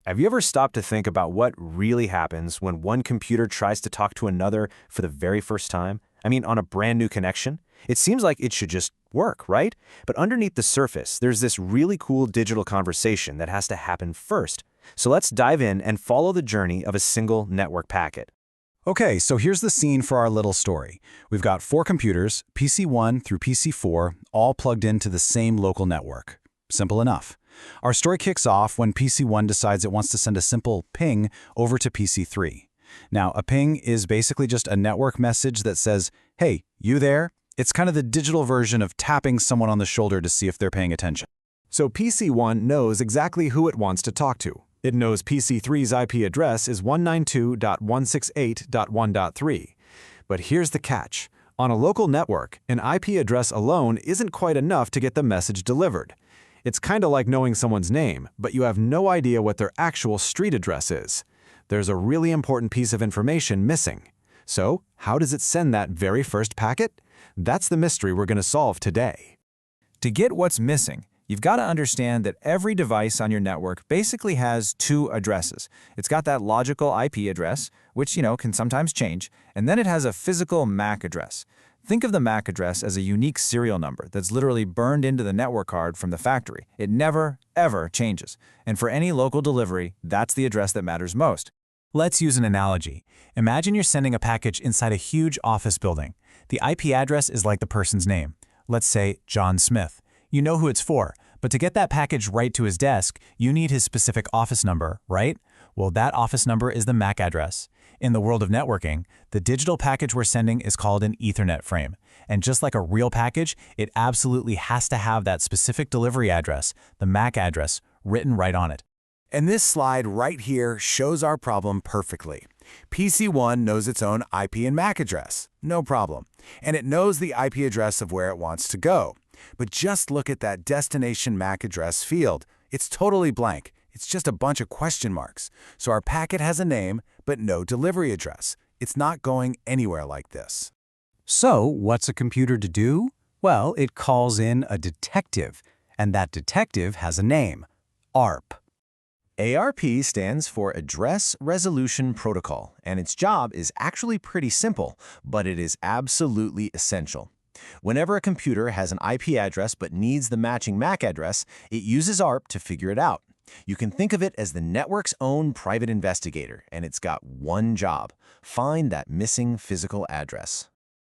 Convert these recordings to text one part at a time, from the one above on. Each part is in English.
Have you ever stopped to think about what really happens when one computer tries to talk to another for the very first time? I mean, on a brand new connection? It seems like it should just work, right? But underneath the surface, there's this really cool digital conversation that has to happen first. So let's dive in and follow the journey of a single network packet. Okay, so here's the scene for our little story. We've got 4 computers, PC1 through PC4, all plugged into the same local network. Simple enough. Our story kicks off when PC1 decides it wants to send a simple ping over to PC3. Now, a ping is basically just a network message that says, "Hey, you there?" It's kind of the digital version of tapping someone on the shoulder to see if they're paying attention. So PC1 knows exactly who it wants to talk to. It knows PC3's IP address is 192.168.1.3. But here's the catch. On a local network, an IP address alone isn't quite enough to get the message delivered. It's kind of like knowing someone's name, but you have no idea what their actual street address is. There's a really important piece of information missing. So, how does it send that very first packet? That's the mystery we're going to solve today. To get what's missing, you've got to understand that every device on your network basically has 2 addresses. It's got that logical IP address, which, can sometimes change, and then it has a physical MAC address. Think of the MAC address as a unique serial number that's literally burned into the network card from the factory. It never, ever changes. And for any local delivery, that's the address that matters most. Let's use an analogy. Imagine you're sending a package inside a huge office building. The IP address is like the person's name. Let's say John Smith. You know who it's for, but to get that package right to his desk, you need his specific office number, right? Well, that office number is the MAC address. In the world of networking, the digital package we're sending is called an Ethernet frame. And just like a real package, it absolutely has to have that specific delivery address, the MAC address, written right on it. And this slide right here shows our problem perfectly. PC1 knows its own IP and MAC address, no problem. And it knows the IP address of where it wants to go. But just look at that destination MAC address field. It's totally blank. It's just a bunch of question marks. So our packet has a name, but no delivery address. It's not going anywhere like this. So, what's a computer to do? Well, it calls in a detective, and that detective has a name, ARP. ARP stands for Address Resolution Protocol, and its job is actually pretty simple, but it is absolutely essential. Whenever a computer has an IP address but needs the matching MAC address, it uses ARP to figure it out. You can think of it as the network's own private investigator, and it's got one job: find that missing physical address.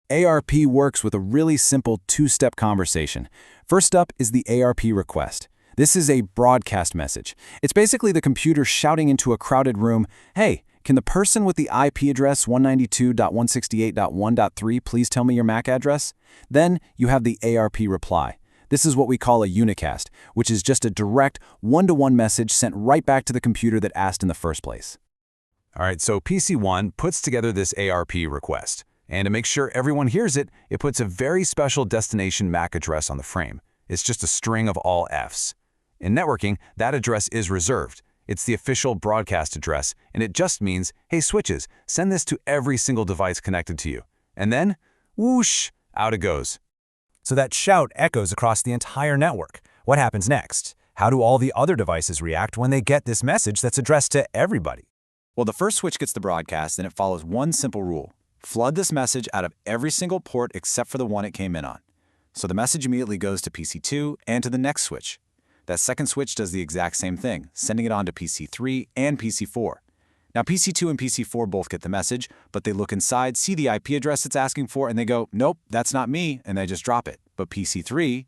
ARP works with a really simple 2-step conversation. First up is the ARP request. This is a broadcast message. It's basically the computer shouting into a crowded room, "Hey, can the person with the IP address 192.168.1.3 please tell me your MAC address?" Then you have the ARP reply. This is what we call a unicast, which is just a direct one-to-one message sent right back to the computer that asked in the first place. All right, so PC1 puts together this ARP request. And to make sure everyone hears it, it puts a very special destination MAC address on the frame. It's just a string of all Fs. In networking, that address is reserved. It's the official broadcast address, and it just means, "Hey, switches, send this to every single device connected to you." And then, whoosh, out it goes. So that shout echoes across the entire network. What happens next? How do all the other devices react when they get this message that's addressed to everybody? Well, the first switch gets the broadcast, and it follows one simple rule. Flood this message out of every single port except for the one it came in on. So the message immediately goes to PC2 and to the next switch. That second switch does the exact same thing, sending it on to PC3 and PC4. Now PC2 and PC4 both get the message, but they look inside, see the IP address it's asking for, and they go, "Nope, that's not me," and they just drop it. But PC3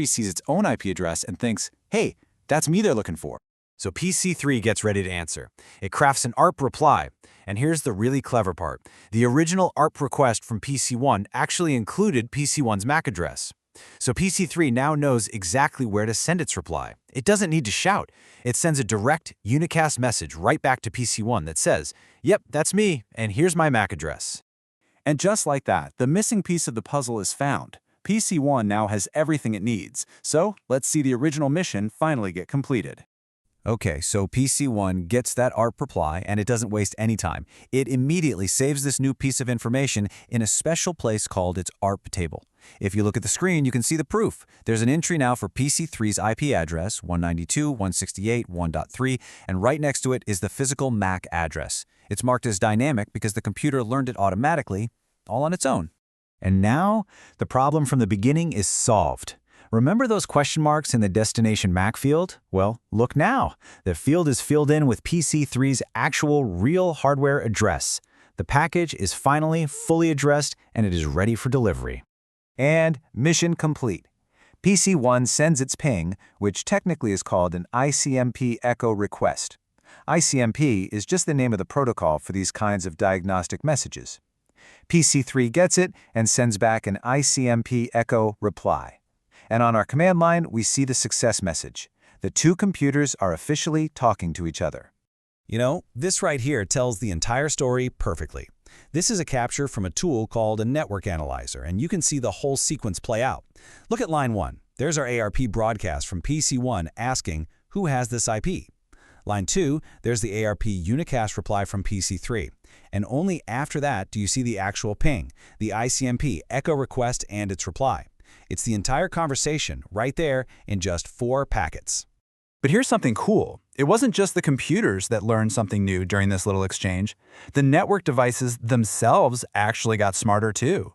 sees its own IP address and thinks, "Hey, that's me they're looking for." So PC3 gets ready to answer. It crafts an ARP reply. And here's the really clever part. The original ARP request from PC1 actually included PC1's MAC address. So PC3 now knows exactly where to send its reply. It doesn't need to shout. It sends a direct unicast message right back to PC1 that says, "Yep, that's me, and here's my MAC address." And just like that, the missing piece of the puzzle is found. PC1 now has everything it needs. So let's see the original mission finally get completed. Okay, so PC1 gets that ARP reply, and it doesn't waste any time. It immediately saves this new piece of information in a special place called its ARP table. If you look at the screen, you can see the proof. There's an entry now for PC3's IP address, 192.168.1.3, and right next to it is the physical MAC address. It's marked as dynamic because the computer learned it automatically, all on its own. And now, the problem from the beginning is solved. Remember those question marks in the destination MAC field? Well, look now. The field is filled in with PC3's actual real hardware address. The package is finally fully addressed and it is ready for delivery. And mission complete. PC1 sends its ping, which technically is called an ICMP echo request. ICMP is just the name of the protocol for these kinds of diagnostic messages. PC3 gets it and sends back an ICMP echo reply. And on our command line, we see the success message. The two computers are officially talking to each other. You know, this right here tells the entire story perfectly. This is a capture from a tool called a network analyzer, and you can see the whole sequence play out. Look at line 1. There's our ARP broadcast from PC1 asking, who has this IP? Line 2, there's the ARP unicast reply from PC3. And only after that do you see the actual ping, the ICMP echo request and its reply. It's the entire conversation right there in just 4 packets. But here's something cool. It wasn't just the computers that learned something new during this little exchange. The network devices themselves actually got smarter too.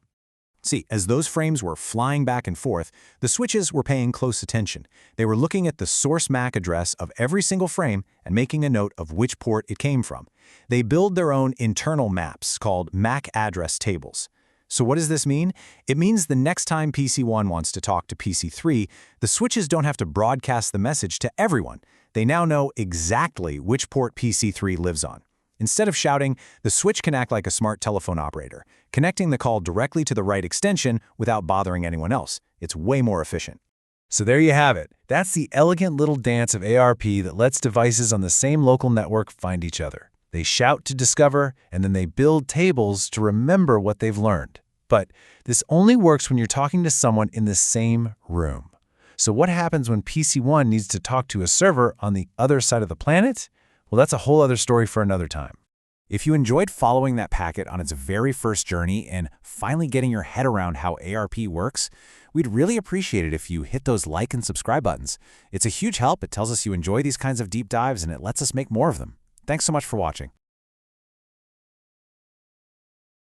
See, as those frames were flying back and forth, the switches were paying close attention. They were looking at the source MAC address of every single frame and making a note of which port it came from. They build their own internal maps called MAC address tables. So what does this mean? It means the next time PC1 wants to talk to PC3, the switches don't have to broadcast the message to everyone. They now know exactly which port PC3 lives on. Instead of shouting, the switch can act like a smart telephone operator, connecting the call directly to the right extension without bothering anyone else. It's way more efficient. So there you have it. That's the elegant little dance of ARP that lets devices on the same local network find each other. They shout to discover, and then they build tables to remember what they've learned. But this only works when you're talking to someone in the same room. So what happens when PC1 needs to talk to a server on the other side of the planet? Well, that's a whole other story for another time. If you enjoyed following that packet on its very first journey and finally getting your head around how ARP works, we'd really appreciate it if you hit those like and subscribe buttons. It's a huge help. It tells us you enjoy these kinds of deep dives and it lets us make more of them. Thanks so much for watching.